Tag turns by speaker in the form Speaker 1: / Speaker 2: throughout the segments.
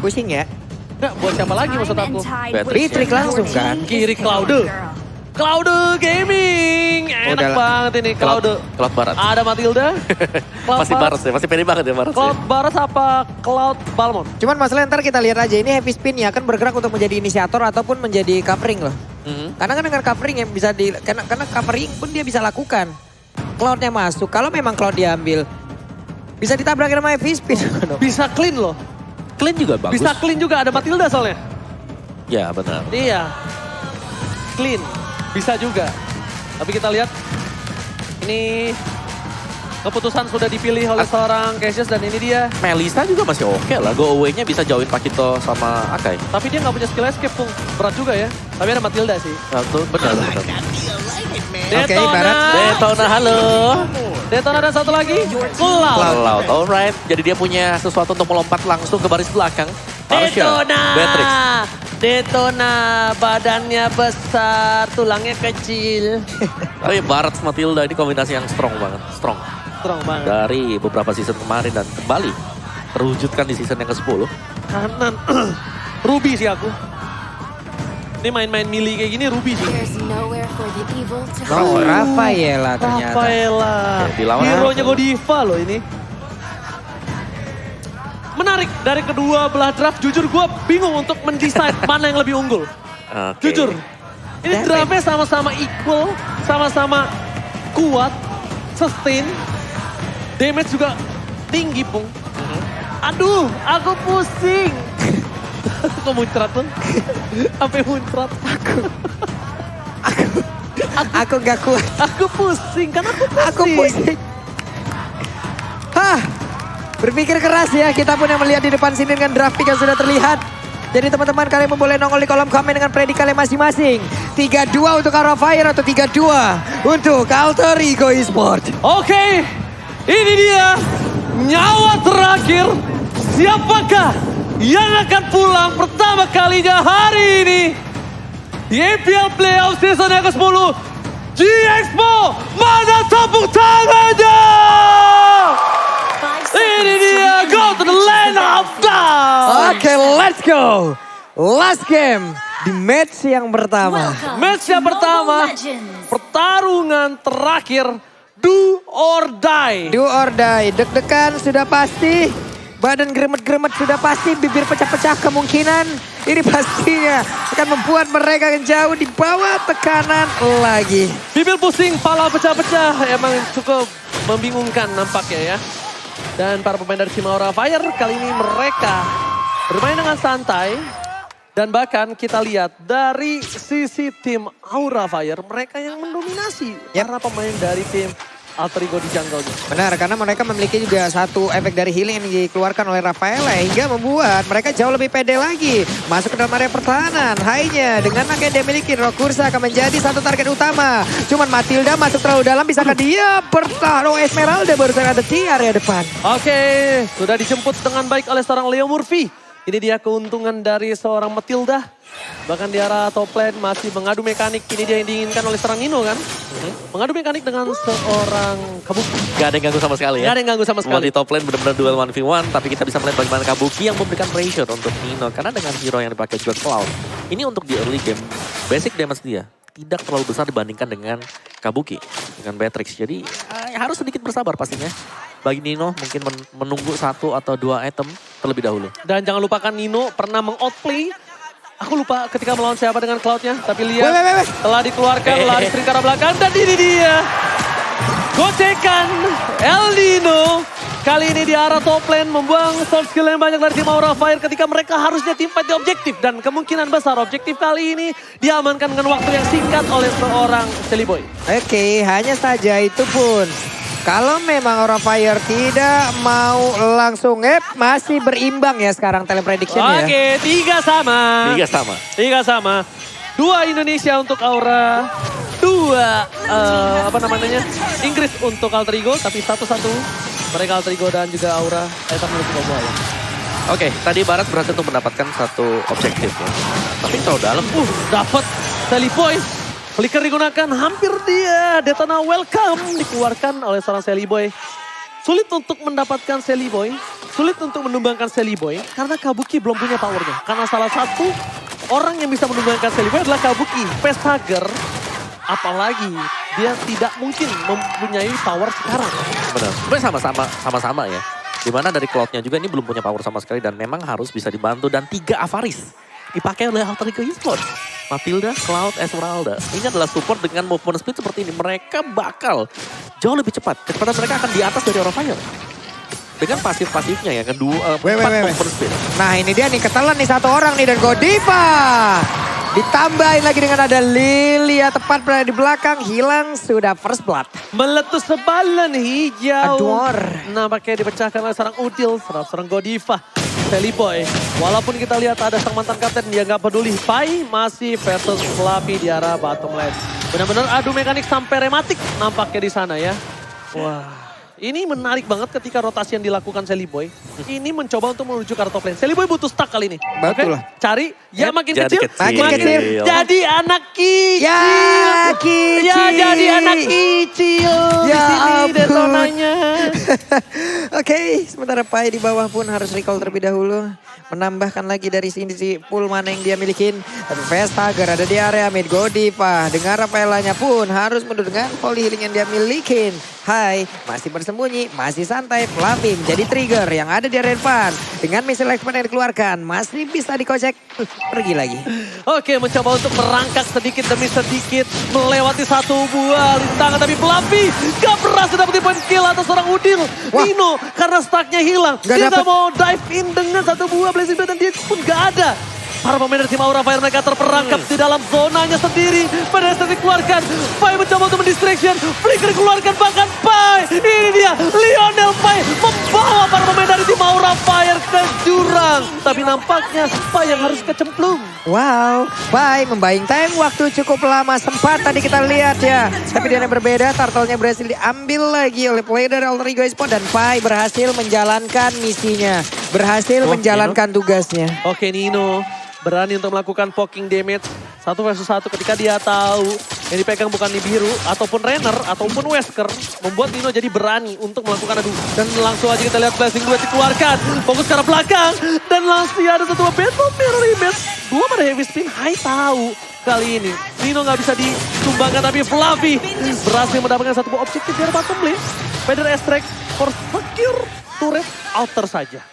Speaker 1: pusing ya.
Speaker 2: Nggak, buat siapa lagi maksud aku?
Speaker 1: Retrik langsung kan.
Speaker 2: Kiri Cloud. Cloud Gaming. Enak
Speaker 1: Udah lah.
Speaker 2: banget ini Cloud.
Speaker 3: Cloud Barat.
Speaker 2: Ada Matilda. Cloud
Speaker 3: Masih Barat ya, masih pede banget ya Barat.
Speaker 2: Cloud Barat apa Cloud Balmond?
Speaker 1: Cuman masalah ntar kita lihat aja, ini heavy spin ya kan bergerak untuk menjadi inisiator ataupun menjadi covering loh. Karena kan dengan covering yang bisa karena covering pun dia bisa lakukan. Cloudnya masuk, kalau memang Cloud diambil, bisa ditabrak sama heavy spin.
Speaker 2: Bisa clean loh.
Speaker 3: Clean juga bagus.
Speaker 2: Bisa clean juga, ada Matilda soalnya.
Speaker 3: Ya benar.
Speaker 2: Iya. Clean. Bisa juga. Tapi kita lihat. Ini keputusan sudah dipilih oleh seorang Cassius dan ini dia.
Speaker 3: Melisa juga masih oke lah. Go away-nya bisa jauhin Pakito sama Akai.
Speaker 2: Tapi dia nggak punya skill escape tuh. Berat juga ya. Tapi ada Matilda sih.
Speaker 3: Satu, benar.
Speaker 1: Oke, Barat.
Speaker 3: Detona, halo.
Speaker 2: Detona dan satu lagi.
Speaker 3: Cloud, alright. Jadi dia punya sesuatu untuk melompat langsung ke baris belakang.
Speaker 2: Detona.
Speaker 3: Beatrix.
Speaker 2: Detona. Badannya besar. Tulangnya kecil.
Speaker 3: Tapi Barat sama Matilda ini kombinasi yang strong banget. Strong.
Speaker 2: Strong banget.
Speaker 3: Dari beberapa season kemarin dan kembali terwujudkan di season yang ke-10.
Speaker 2: Kanan. Ruby sih aku. Ini main-main melee kayak gini Ruby sih.
Speaker 1: Oh, Rafaela ternyata.
Speaker 2: Rafaela.
Speaker 3: Oke, dilawan.
Speaker 2: Hero-nya Godiva loh ini. Menarik dari kedua belah draft. Jujur gue bingung untuk mendesain mana yang lebih unggul.
Speaker 3: Oke.
Speaker 2: Jujur. Ini draftnya sama-sama equal. Sama-sama kuat. Sustain. Damage juga tinggi, Pung. Aduh, aku pusing. Kok muncrat tuh? Sampai muncrat.
Speaker 1: Aku gak kuat.
Speaker 2: Aku pusing, kan aku pusing.
Speaker 1: Aku pusing. Hah, berpikir keras ya. Kita pun yang melihat di depan sini dengan draft pick yang sudah terlihat. Jadi teman-teman kalian boleh nongol di kolom komen dengan predik kalian masing-masing. 3-2 untuk Aura Fire atau 3-2 untuk Alter Ego Esport.
Speaker 2: Oke, ini dia nyawa terakhir. Siapakah yang akan pulang pertama kalinya hari ini di EPL Playoff Season yang ke-10? G-Expo, mana tepuk tangannya? Ini dia, go to the land of blood.
Speaker 1: Oke, let's go. Last game di match yang pertama.
Speaker 2: Match yang pertama, pertarungan terakhir, do or die.
Speaker 1: Do or die, deg-degan sudah pasti. Badan gremet-gremet sudah pasti, bibir pecah-pecah kemungkinan. Ini pastinya akan membuat mereka yang jauh di bawah tekanan lagi.
Speaker 2: Bibir pusing, pala pecah-pecah, emang cukup membingungkan nampaknya ya. Dan para pemain dari tim Aura Fire kali ini mereka bermain dengan santai. Dan bahkan kita lihat dari sisi tim Aura Fire, mereka yang mendominasi para pemain dari tim Alter Ego di jungle-nya.
Speaker 1: Benar, karena mereka memiliki juga satu efek dari healing yang dikeluarkan oleh Rafaela hingga membuat mereka jauh lebih pede lagi. Masuk ke dalam area pertahanan. Hainya dengan naga yang dia miliki, Rokursa akan menjadi satu target utama. Cuman Matilda masuk terlalu dalam, bisakah dia bertahan? Oh, Esmeralda baru ada di area depan.
Speaker 2: Oke, sudah dijemput dengan baik oleh seorang Leo Murphy. Ini dia keuntungan dari seorang Matilda. Bahkan di arah top lane masih mengadu mekanik. Ini dia yang diinginkan oleh seorang Nino kan. Mengadu mekanik dengan seorang Kabuki.
Speaker 3: Gak ada yang ganggu sama sekali ya.
Speaker 2: Gak ada yang ganggu sama sekali.
Speaker 3: Di top lane benar-benar duel 1v1. Tapi kita bisa melihat bagaimana Kabuki yang memberikan pressure untuk Nino. Karena dengan hero yang dipakai juga Cloud. Ini untuk di early game. Basic damage dia tidak terlalu besar dibandingkan dengan Kabuki. Dengan Beatrix. Jadi harus sedikit bersabar pastinya. Bagi Nino mungkin menunggu 1 atau 2 item terlebih dahulu.
Speaker 2: Dan jangan lupakan Nino pernah meng-outplay. Aku lupa ketika melawan siapa dengan Cloud-nya. Tapi lihat telah dikeluarkan lari string ke arah belakang. Dan ini dia. Gocekan El Nino. Kali ini di arah top lane membuang soft skill yang banyak dari tim Aura Fire ketika mereka harusnya tim fight di objektif. Dan kemungkinan besar objektif kali ini diamankan dengan waktu yang singkat oleh seorang Silly Boy.
Speaker 1: Oke, hanya saja itu pun. Kalau memang Aura Fire tidak mau langsung masih berimbang ya sekarang teleprediction ya.
Speaker 2: Oke, 3 sama.
Speaker 3: 3 sama.
Speaker 2: 3 sama. 2 Indonesia untuk Aura. 2 Inggris untuk Alter Ego. Tapi 1-1 mereka Alter Ego dan juga Aura. Akan menutup Oboa ya.
Speaker 3: Oke, tadi Barat berhasil untuk mendapatkan satu objektif ya. Tapi terlalu dalam.
Speaker 2: Dapat Silly Boy. Flicker digunakan, hampir dia. Detona welcome dikeluarkan oleh seorang Silly Boy. Sulit untuk mendapatkan Sally Boy, sulit untuk menumbangkan Sally Boy karena Kabuki belum punya powernya. Karena salah satu orang yang bisa menumbangkan Sally Boy adalah Kabuki. Pesager, apalagi dia tidak mungkin mempunyai power sekarang.
Speaker 3: Benar, sebenarnya sama-sama ya. Dimana dari Cloud-nya juga ini belum punya power sama sekali dan memang harus bisa dibantu. Dan 3 Avaris dipakai oleh Alter Ego Esports. Matilda, Cloud, Esmeralda. Ini adalah support dengan movement speed seperti ini. Mereka bakal jauh lebih cepat. Kecepatan mereka akan di atas dari Aura Fire. Dengan pasif-pasifnya ya, kedua 4 movement speed.
Speaker 1: Nah ini dia nih, ketelan nih satu orang nih dan Godiva. Ditambahin lagi dengan ada Lilia tepat berada di belakang, hilang sudah first blood.
Speaker 2: Meletus sebalan hijau.
Speaker 1: Ador.
Speaker 2: Nampaknya dipecahkan oleh seorang Udil, seorang Godiva. Sally Boy, walaupun kita lihat ada sang mantan kapten, dia nggak peduli. Pai masih versus Fluffy di arah bottom lane. Benar-benar adu mekanik sampai rematik nampaknya di sana ya. Wah, ini menarik banget ketika rotasi yang dilakukan Sally Boy. Ini mencoba untuk menuju ke arah top lane. Sally Boy butuh stack kali ini.
Speaker 1: Betul lah.
Speaker 2: Cari, ya makin
Speaker 3: Jadi
Speaker 2: kecil.
Speaker 1: Makin kecil.
Speaker 2: Jadi anak kecil.
Speaker 1: Ya, kecil.
Speaker 2: Ya jadi anak kecil.
Speaker 1: Ya
Speaker 2: Di sini
Speaker 1: ampun.
Speaker 2: Detonanya.
Speaker 1: Oke, sementara Pai di bawah pun harus recall terlebih dahulu. Menambahkan lagi dari sini si pool mana yang dia milikin. Dan Vestager ada di area mid. Godiva dengan Rafaelanya pun harus mundur dengan holy healing yang dia milikin. Hai, masih bersembunyi, masih santai. Fluffy menjadi trigger yang ada di area depan. Dengan missile expand yang dikeluarkan, masih bisa dikocek. Pergi lagi.
Speaker 2: Oke, mencoba untuk merangkak sedikit demi sedikit. Melewati satu buah tangan. Tapi Fluffy gak berhasil dapetin point kill atas seorang Udil.
Speaker 1: Wah.
Speaker 2: Nino karena stacknya hilang.
Speaker 1: Gak
Speaker 2: Dia
Speaker 1: dapet.
Speaker 2: gak mau dive in dengan satu buah Blazing Blade dan dia pun gak ada. Para pemain dari tim Aura Fire mereka terperangkap di dalam zonanya sendiri. Pada saat dikeluarkan, Pai mencoba untuk mendistraction. Flicker dikeluarkan bahkan Pai. Ini dia, Lionel Pai membawa para pemain dari tim Aura Fire ke jurang. Tapi nampaknya Pai yang harus kecemplung.
Speaker 1: Wow, Pai membayang time waktu cukup lama. Sempat tadi kita lihat ya. Tapi dia yang berbeda, turtle-nya berhasil diambil lagi oleh player dari Alter Ego Esports. Dan Pai berhasil menjalankan misinya. Berhasil menjalankan tugasnya.
Speaker 2: Oke, Nino berani untuk melakukan poking damage 1 versus 1 ketika dia tahu yang dipegang bukan Nibiru ataupun Renner ataupun Wesker. Membuat Nino jadi berani untuk melakukan adu. Dan langsung aja kita lihat Blazing Blade dikeluarkan. Fokus ke arah belakang. Dan langsung ada satu Battle Mirror Image. 2 pada Heavy Spin. Hai tahu kali ini Nino nggak bisa ditumbangkan tapi Fluffy berhasil mendapatkan satu buah objektif dari bottom lane. Feather Extract for secure turret alter saja.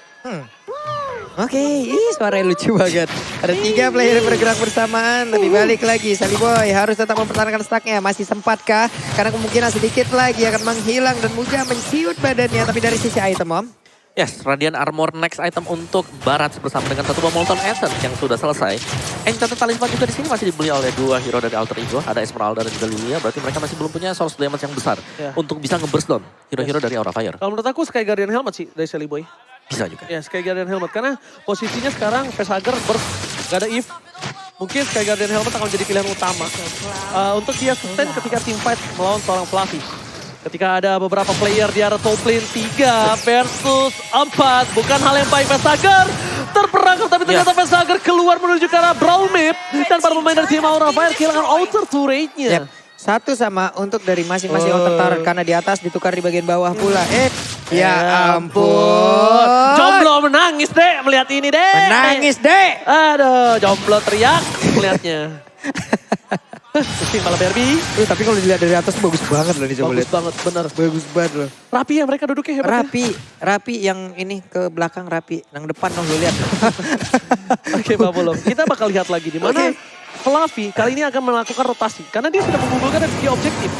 Speaker 1: Oke, suaranya lucu banget. Ada 3 player yang bergerak bersamaan. Lebih balik lagi, Sally Boy harus tetap mempertahankan stacknya. Masih sempatkah? Karena kemungkinan sedikit lagi akan menghilang dan mudah menciut badannya. Tapi dari sisi item, Om.
Speaker 3: Yes, Radiant Armor next item untuk Barat bersama dengan satu buah Molten Essence yang sudah selesai. Enchanted Talisman juga di sini masih dibeli oleh 2 hero dari Alter Ego. Ada Esmeralda dan juga Lilia. Berarti mereka masih belum punya source damage yang besar untuk bisa nge-burst down hero-hero dari Aura Fire.
Speaker 2: Kalau menurut aku Sky Guardian Helmet sih dari Sally Boy.
Speaker 3: Bisa juga.
Speaker 2: Ya, Sky Guardian Helmet. Karena posisinya sekarang Vestager burst. Gak ada Eve. Mungkin Sky Guardian Helmet akan menjadi pilihan utama. Untuk dia sustain ketika team fight melawan seorang Fluffy. Ketika ada beberapa player di arah top lane 3 versus 4. Bukan hal yang baik Vestager. Terperangkap tapi ternyata Vestager keluar menuju ke arah Brawl Map. Dan para pemain dari tim Aura Fire kehilangan outer turret-nya.
Speaker 1: Satu sama untuk dari masing-masing outer turret. Karena di atas ditukar di bagian bawah pula. Ya ampun.
Speaker 2: Jomblo menangis dek melihat ini dek.
Speaker 1: Menangis dek.
Speaker 2: Aduh, jomblo teriak melihatnya. Pusing malah Barbie.
Speaker 1: Tapi kalau dilihat dari atas bagus banget loh nih coba
Speaker 2: Bagus
Speaker 1: lihat.
Speaker 2: banget, bener.
Speaker 1: Bagus banget loh.
Speaker 2: Rapi ya mereka duduknya hebat ya.
Speaker 1: Rapi yang ini ke belakang rapi. Yang depan dong lo lihat.
Speaker 2: Oke Pak Bolong, kita bakal lihat lagi di mana Fluffy kali ini akan melakukan rotasi. Karena dia sudah mengumpulkan dari segi objektif.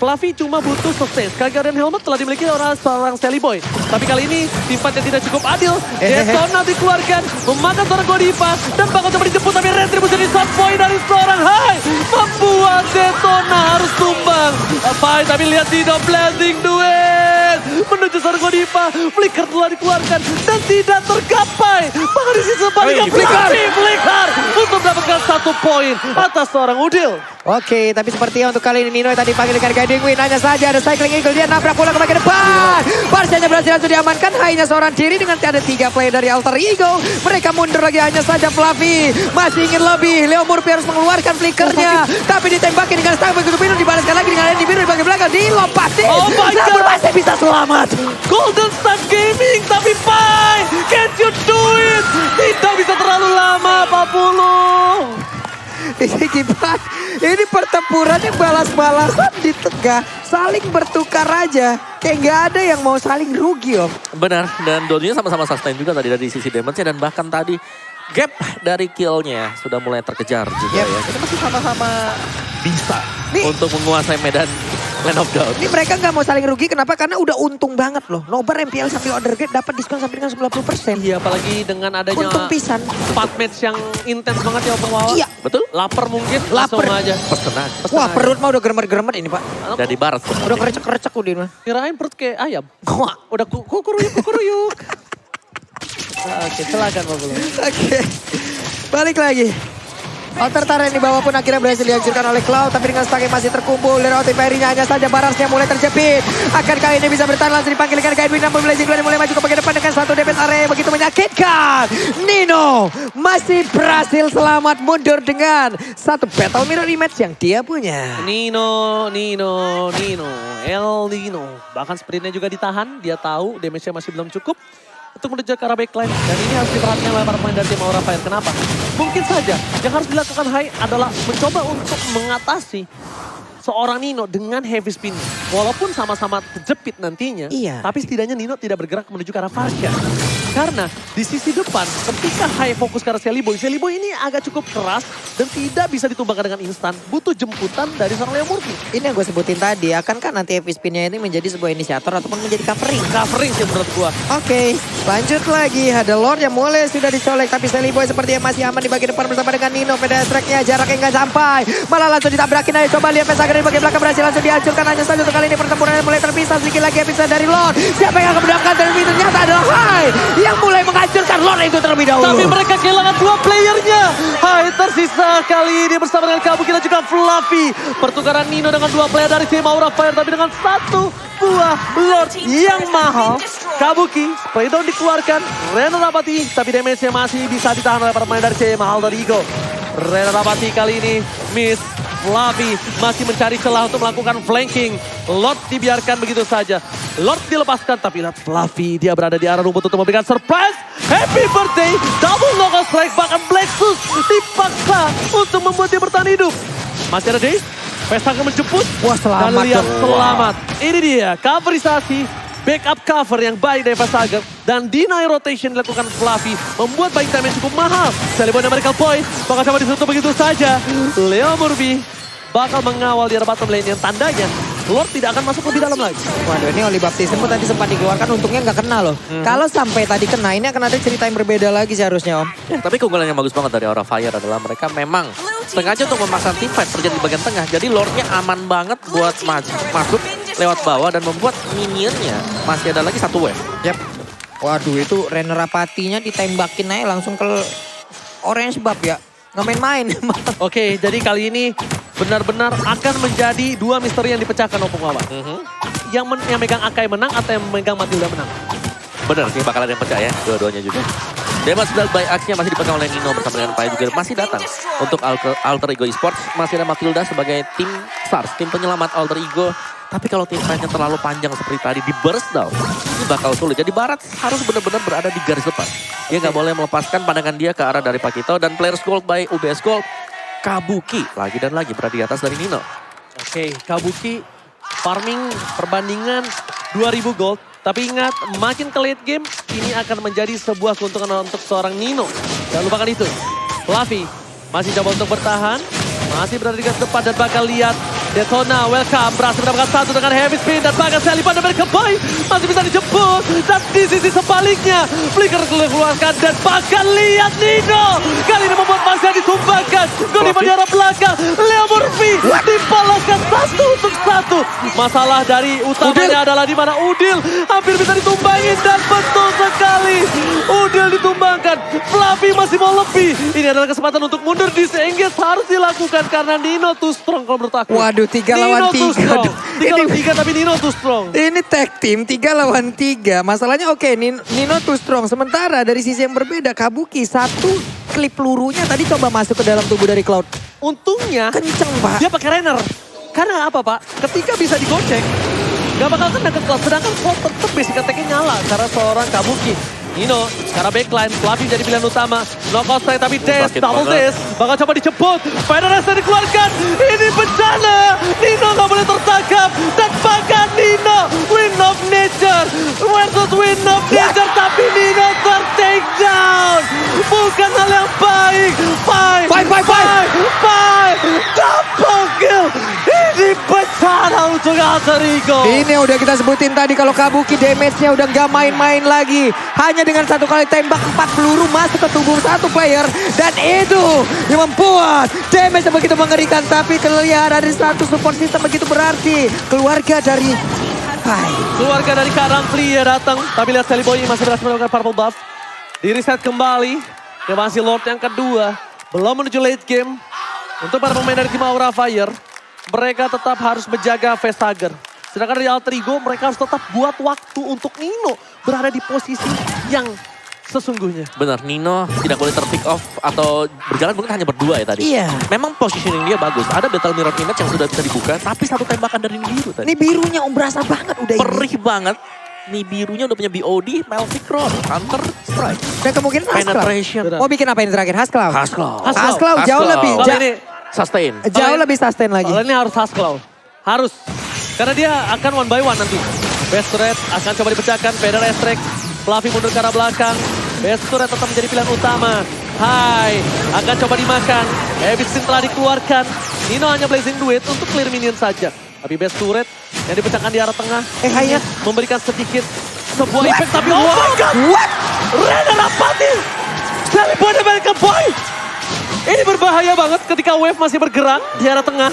Speaker 2: Fluffy cuma butuh sustain. Sky Guardian Helmet telah dimiliki oleh seorang Sally Boy. Tapi kali ini tim fight yang tidak cukup adil. Detona dikeluarkan, memakan seorang Godiva. Dan bakal coba dijemput tapi retribusi di shot point dari seorang Hai. Membuat Detona harus tumbang. Pai tapi lihat Dino Blazing Duet. Menuju seorang Godiva. Flicker telah dikeluarkan dan tidak tergapai. Bahkan di sisi sebaliknya Flicker untuk mendapatkan 1 poin atas seorang Udil.
Speaker 1: Oke, tapi sepertinya untuk kali ini Nino tadi panggil dengan Guiding Wind. Hanya saja ada Cycling Eagle, dia nabrak bola ke bagian depan. Barsianya berhasil langsung diamankan, hanya seorang diri dengan ada 3 player dari Alter Ego. Mereka mundur lagi, hanya saja Fluffy masih ingin lebih. Leo Murphy harus mengeluarkan flickernya. Tapi ditembaki dengan stang begitu biru, dibalaskan lagi dengan Andy Biru di bagian belakang. Dilompatin.
Speaker 2: Oh my God.
Speaker 1: Masih bisa selamat.
Speaker 2: Golden Star Gaming, tapi Pai, can't you do it? Tidak bisa terlalu lama, 40.
Speaker 1: Ini pertempuran yang balas-balasan di tengah. Saling bertukar aja. Kayak nggak ada yang mau saling rugi, Om.
Speaker 3: Benar, dan dua-duanya sama-sama sustain juga tadi dari sisi damage-nya. Dan bahkan tadi gap dari kill-nya sudah mulai terkejar juga ya. Jadi masih sama-sama bisa untuk menguasai medan Land of Doubt.
Speaker 1: Ini mereka nggak mau saling rugi, kenapa? Karena udah untung banget loh. Nobar MPL sampai order gate dapat diskon sampai dengan 90%.
Speaker 2: Iya, apalagi dengan adanya
Speaker 1: untung pisan.
Speaker 2: 4 match yang intens banget ya Opung Wawa.
Speaker 1: Iya.
Speaker 3: Betul.
Speaker 2: Lapar mungkin,
Speaker 1: Lapar.
Speaker 2: langsung aja.
Speaker 3: Pesen aja.
Speaker 1: Wah, perut mah udah geremet-geremet ini, Pak.
Speaker 3: Udah di barat.
Speaker 1: Udah kerecek-kerecek udah mah.
Speaker 2: Kirain perut kayak ayam.
Speaker 1: Wah.
Speaker 2: Udah kukuruyuk. Oke, silakan Pak Bulu.
Speaker 1: Oke. Balik lagi. Alter Tara yang dibawa pun akhirnya berhasil dihancurkan oleh Cloud. Tapi dengan stang yang masih terkumpul. Dari Outing Fairy-nya hanya saja Barasnya mulai terjepit. Akankah ini bisa bertahan, langsung dipanggil dengan Guidewin. Namun Blazing Glory mulai maju ke bagian depan dengan satu DPS area yang begitu menyakitkan. Nino masih berhasil selamat mundur dengan satu battle mirror rematch yang dia punya.
Speaker 2: Nino, El Nino. Bahkan sprintnya juga ditahan, dia tahu damage-nya masih belum cukup untuk menuju ke arah backline. Dan ini harus diperhatikan oleh para pemain dari tim Aura Fire. Kenapa? Mungkin saja yang harus dilakukan Hai adalah mencoba untuk mengatasi seorang Nino dengan heavy spin. Walaupun sama-sama terjepit nantinya,
Speaker 1: Iya.
Speaker 2: tapi setidaknya Nino tidak bergerak menuju ke arah Farsha. Karena di sisi depan ketika Hai fokus ke arah Sally Boy ini agak cukup keras dan tidak bisa ditumbangkan dengan instan. Butuh jemputan dari seorang Leo Murphy.
Speaker 1: Ini yang gue sebutin tadi, akankah nanti heavy spin-nya ini menjadi sebuah inisiator ataupun menjadi covering?
Speaker 2: Covering sih menurut gua.
Speaker 1: Oke, lanjut lagi. Ada Lord yang mulai sudah dicolek. Tapi Sally Boy sepertinya masih aman di bagian depan bersama dengan Nino. Pedestrian-nya jaraknya nggak sampai. Malah langsung ditabrakin aja. Coba lihat Pesager di bagian belakang berhasil langsung dihancurkan. Hanya saja untuk kali ini pertempuran mulai terpisah. Sedikit lagi episode dari Lord. Siapa yang akan mendapatkan terlebih? Ternyata adalah Hai yang mulai menghancurkan Lord itu terlebih dahulu.
Speaker 2: Tapi mereka kehilangan 2 playernya. Hai tersisa kali ini bersama dengan Kabuki dan juga Fluffy. Pertukaran Nino dengan 2 player dari tim Aura Fire. Tapi dengan 1 buah Lord yang mahal. Kabuki, spray down dikeluarkan. Rena Rapati, tapi damage-nya masih bisa ditahan oleh para pemain dari tim Alter Ego. Rena Rapati kali ini miss. Fluffy masih mencari celah untuk melakukan flanking. Lord dibiarkan begitu saja. Lord dilepaskan, tapi lihat Fluffy dia berada di arah rumput untuk memberikan surprise. Happy birthday, double knockout strike, bahkan Blacksus dipaksa untuk membuat dia bertahan hidup. Masih ada Daze, Pesager menjemput.
Speaker 1: Wah, selamat
Speaker 2: Dan lihat
Speaker 1: dong.
Speaker 2: selamat. Ini dia coverisasi, backup cover yang baik dari Pesager. Dan deny rotation dilakukan Fluffy, membuat baik time yang cukup mahal. Celebon American Boy, bakal coba ditutup begitu saja. Leo Murphy bakal mengawal di arah bottom lane yang tandanya Lord tidak akan masuk lebih dalam lagi.
Speaker 1: Waduh, ini Oli Baptism pun tadi sempat dikeluarkan, untungnya nggak kena loh. Kalau sampai tadi kena, ini akan ada cerita yang berbeda lagi seharusnya, Om.
Speaker 3: Tapi keunggulan yang bagus banget dari Aura Fire adalah mereka memang sengaja untuk memaksa team fight terjadi di bagian tengah. Jadi Lordnya aman banget buat masuk lewat bawah dan membuat minionnya masih ada lagi 1 wave.
Speaker 1: Yap. Waduh, itu Rena Rapatinya ditembakin aja langsung ke orange bab ya. Nggak main-main.
Speaker 2: Oke, jadi kali ini benar-benar akan menjadi 2 misteri yang dipecahkan Opung Wawa. Yang megang Akai menang atau yang megang Matilda menang?
Speaker 3: Benar sih, bakal ada yang pecah ya, dua-duanya juga. Damage dealt by Axe-nya masih dipegang oleh Nino bersama dengan Pai juga masih datang. Untuk Alter Ego Esports masih ada Matilda sebagai tim SARS, tim penyelamat Alter Ego. Tapi kalau tim fight-nya terlalu panjang seperti tadi di burst down, ini bakal sulit. Jadi Barat harus benar-benar berada di garis depan. Dia nggak boleh melepaskan pandangan dia ke arah dari Pakito. Dan players gold by UBS Gold, Kabuki lagi dan lagi berada di atas dari Nino.
Speaker 2: Oke, Kabuki farming perbandingan 2000 gold. Tapi ingat, makin ke late game, ini akan menjadi sebuah keuntungan untuk seorang Nino. Jangan lupakan itu. Fluffy masih coba untuk bertahan. Masih berada di garis depan dan bakal lihat Detona, welcome, berhasil mendapatkan 1 dengan heavy spin dan bakal Sally pada mereka boy. Masih bisa dijemput dan di sisi sebaliknya Flicker keluarkan dan bakal lihat Nino. Kali ini membuat Marsha ditumbangkan. Gol di arah belakang, Leo Murphy dibalaskan 1 untuk 1. Masalah dari utamanya adalah di mana Udil hampir bisa ditumbangin dan betul sekali Udil ditumbangkan. dikeluarkan. Fluffy masih mau lebih. Ini adalah kesempatan untuk mundur, disengage harus dilakukan karena Nino too strong kalau menurut aku.
Speaker 1: Waduh, 3 lawan 3.
Speaker 2: 3 lawan 3 tapi Nino too strong.
Speaker 1: Ini tag team 3 lawan 3. Masalahnya oke, Nino too strong. Sementara dari sisi yang berbeda, Kabuki satu klip pelurunya tadi coba masuk ke dalam tubuh dari Cloud.
Speaker 2: Untungnya
Speaker 1: Kenceng, Pak.
Speaker 2: dia pakai Renner. Karena apa, Pak? Ketika bisa digocek, gak bakal kena ke Cloud. Sedangkan Cloud tetap basic attack-nya nyala karena seorang Kabuki. Nino, sekarang backline, Fluffy jadi pilihan utama. Knockout strike tapi Dash, double Dash. Bakal coba dijemput. Federer dikeluarkan. Ini bencana. Nino gak boleh tertangkap. Dan bahkan Nino, Win of Nature versus Win of Nature. Tapi Nino ter-take down. Bukan hal yang baik. Fight. Double kill. Ini bencana untuk Alter Ego.
Speaker 1: Ini udah kita sebutin tadi kalau Kabuki damage-nya udah gak main-main lagi. Hanya dengan satu kali tembak 4 peluru masuk ke tubuh satu player. Dan itu yang membuat damage yang begitu mengerikan. Tapi kelihatan dari satu support system begitu berarti. Keluarga dari
Speaker 2: Keluarga dari Kak Ramfli ya datang. Tapi lihat Sally Boy masih berhasil melakukan purple buff. Di reset kembali. Dia masih Lord yang kedua. Belum menuju late game. Untuk para pemain dari tim Aura Fire. Mereka tetap harus menjaga Vestager. Sedangkan dari Alter Ego mereka harus tetap buat waktu untuk Nino berada di posisi yang sesungguhnya.
Speaker 3: Benar, Nino tidak boleh ter-pick off atau berjalan mungkin hanya berdua ya tadi.
Speaker 1: Iya.
Speaker 3: Memang positioning dia bagus. Ada Battle Mirror Image yang sudah bisa dibuka, tapi satu tembakan dari biru tadi.
Speaker 1: Ini birunya berasa banget udah ini.
Speaker 3: Perih banget. Nih birunya udah punya BOD, Melvic Rod, Counter Strike.
Speaker 1: Dan kemungkinan
Speaker 3: Penetration.
Speaker 1: Mau bikin apa ini terakhir? Hasclaw? Hasclaw jauh lebih.
Speaker 2: Kalau ini
Speaker 3: sustain.
Speaker 1: Jauh lebih sustain lagi.
Speaker 2: Kalau ini harus Hasclaw. Harus. Karena dia akan 1 by 1 nanti. Best Red akan coba dipecahkan. Feder Estrek. Fluffy mundur ke arah belakang. Best Red tetap menjadi pilihan utama. Hai. Akan coba dimakan. Heavy Spin telah dikeluarkan. Nino hanya Blazing Duet untuk clear minion saja. Tapi Best Turret yang dipecahkan di arah tengah.
Speaker 1: hanya
Speaker 2: memberikan sedikit sebuah impact. Tapi oh my god.
Speaker 1: What?
Speaker 2: Rena Rapati. Sally Boy dan American Boy. Ini berbahaya banget ketika wave masih bergerak di arah tengah.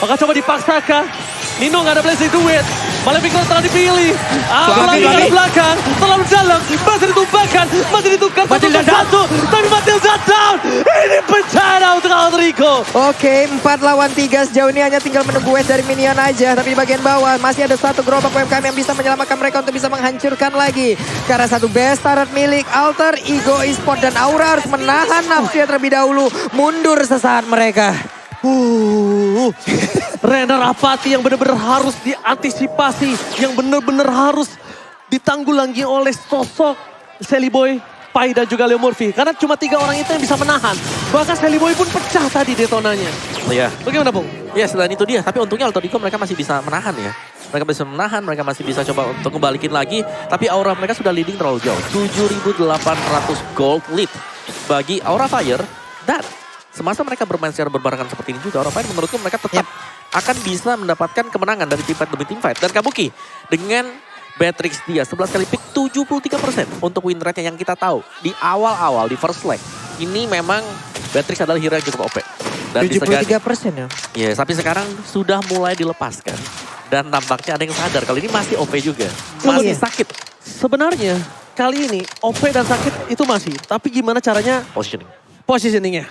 Speaker 2: Maka coba dipaksakan. Nino nggak ada Blazing Duet. Malefic Rod telah dipilih. Apalagi di arah belakang. Terlalu dalam. Masih ditumbangkan. Masih ditukar. Satu. Tapi Matilda down. Ini bencana untuk Alter Ego.
Speaker 1: Oke, 4 lawan 3 sejauh ini hanya tinggal menunggu wave dari minion aja. Tapi di bagian bawah masih ada satu gerobak UMKM yang bisa menyelamatkan mereka untuk bisa menghancurkan lagi. Karena satu best turret milik Alter Ego Esport dan Aura harus menahan nafsunya terlebih dahulu. Mundur sesaat mereka.
Speaker 2: Rena Rapati yang benar-benar harus diantisipasi. Yang benar-benar harus ditanggulangi oleh sosok Sally Boy, Pai dan juga Leo Murphy. Karena cuma 3 orang itu yang bisa menahan. Bahkan Sally Boy pun pecah tadi detonanya.
Speaker 3: Iya.
Speaker 2: Bagaimana, Bung?
Speaker 3: Ya selain itu dia. Tapi untungnya Alter Ego mereka masih bisa menahan ya. Mereka bisa menahan, mereka masih bisa coba untuk ngebalikin lagi. Tapi Aura mereka sudah leading terlalu jauh. 7.800 gold lead bagi Aura Fire. Dan semasa mereka bermain secara berbarengan seperti ini juga, Aura Fire menurutku mereka tetap akan bisa mendapatkan kemenangan dari team fight demi team fight. Dan Kabuki dengan Beatrix dia 11 kali pick 73% untuk win rate yang kita tahu. Di awal-awal, di first leg. Ini memang Beatrix adalah hero yang cukup OP. Dan
Speaker 1: 73% ya?
Speaker 3: Iya, tapi sekarang sudah mulai dilepaskan. Dan tampaknya ada yang sadar kalau ini masih OP juga. Masih sakit.
Speaker 2: Sebenarnya kali ini OP dan sakit itu masih. Tapi gimana caranya positioningnya.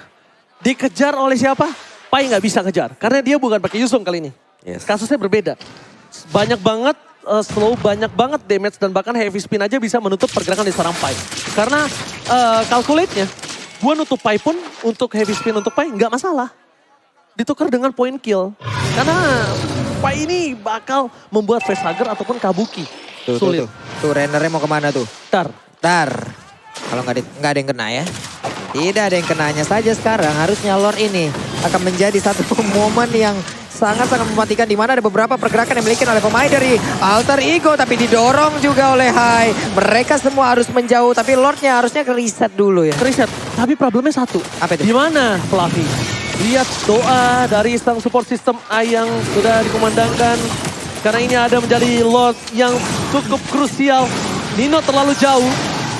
Speaker 2: Dikejar oleh siapa? Pai nggak bisa kejar. Karena dia bukan pakai Yusung kali ini.
Speaker 3: Yes.
Speaker 2: Kasusnya berbeda. Banyak banget slow, banyak banget damage. Dan bahkan heavy spin aja bisa menutup pergerakan di seorang Pai. Karena calculate-nya, gue nutup Pai pun untuk heavy spin untuk Pai nggak masalah. Ditukar dengan point kill. Karena Pai ini bakal membuat facehugger ataupun Kabuki. Sulit.
Speaker 1: Tuh Rennernya mau kemana tuh?
Speaker 2: Tar.
Speaker 1: Kalau nggak ada yang kena ya. Tidak ada yang kenanya saja sekarang. Harusnya Lord ini akan menjadi satu momen yang sangat-sangat mematikan. Di mana ada beberapa pergerakan yang dimiliki oleh pemain dari Alter Ego. Tapi didorong juga oleh Hai. Mereka semua harus menjauh. Tapi Lordnya harusnya ke-reset dulu ya.
Speaker 2: Reset. Tapi problemnya satu.
Speaker 1: Apa itu?
Speaker 2: Di mana Fluffy? Lihat doa dari sang support system A yang sudah dikumandangkan. Karena ini ada menjadi Lord yang cukup krusial. Nino terlalu jauh.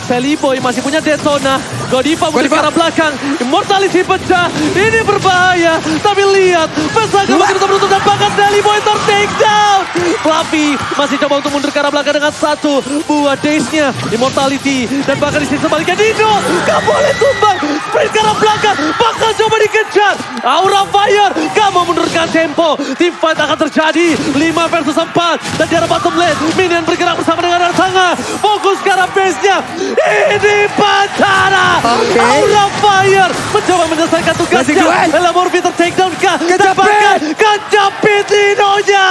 Speaker 2: Sally Boy masih punya Detona. Godiva mundur ke arah belakang. Immortality pecah. Ini berbahaya. Tapi lihat. Pesaga makin tertutup dan bahkan Sally Boy take down. Fluffy masih coba untuk mundur ke arah belakang dengan satu buah daze-nya. Immortality. Dan bahkan di sisi sebaliknya Dino. Gak boleh tumbang. Sprint ke arah belakang. Bakal coba dikejar. Aura Fire. Gak mau menurunkan tempo. Team fight akan terjadi. 5 versus 4. Dan di arah bottom lane. Minion bergerak bersama dengan Arsanga. Fokus ke arah base-nya. Ini Pantara. Aura Fire mencoba menyelesaikan tugasnya. Elamorphy ter-takedown kah? Dapatkan kejepit Linonya.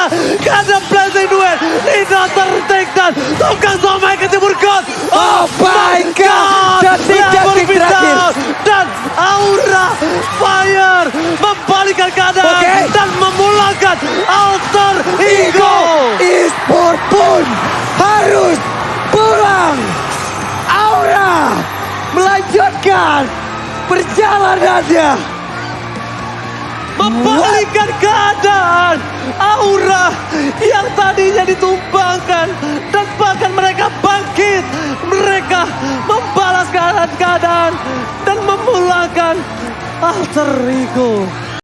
Speaker 2: Kada blessing duet. Lino ter-takedown. Tukang somai ke timur god. Oh my god. Elamorphy down. Dan Aura Fire membalikkan keadaan. Dan memulangkan Alter Ego.
Speaker 1: E-sport pun harus pulang. Aura melanjutkan perjalanannya.
Speaker 2: Membalikkan keadaan. Aura yang tadinya ditumbangkan. Dan bahkan mereka bangkit. Mereka membalas keadaan dan memulangkan Alter Ego.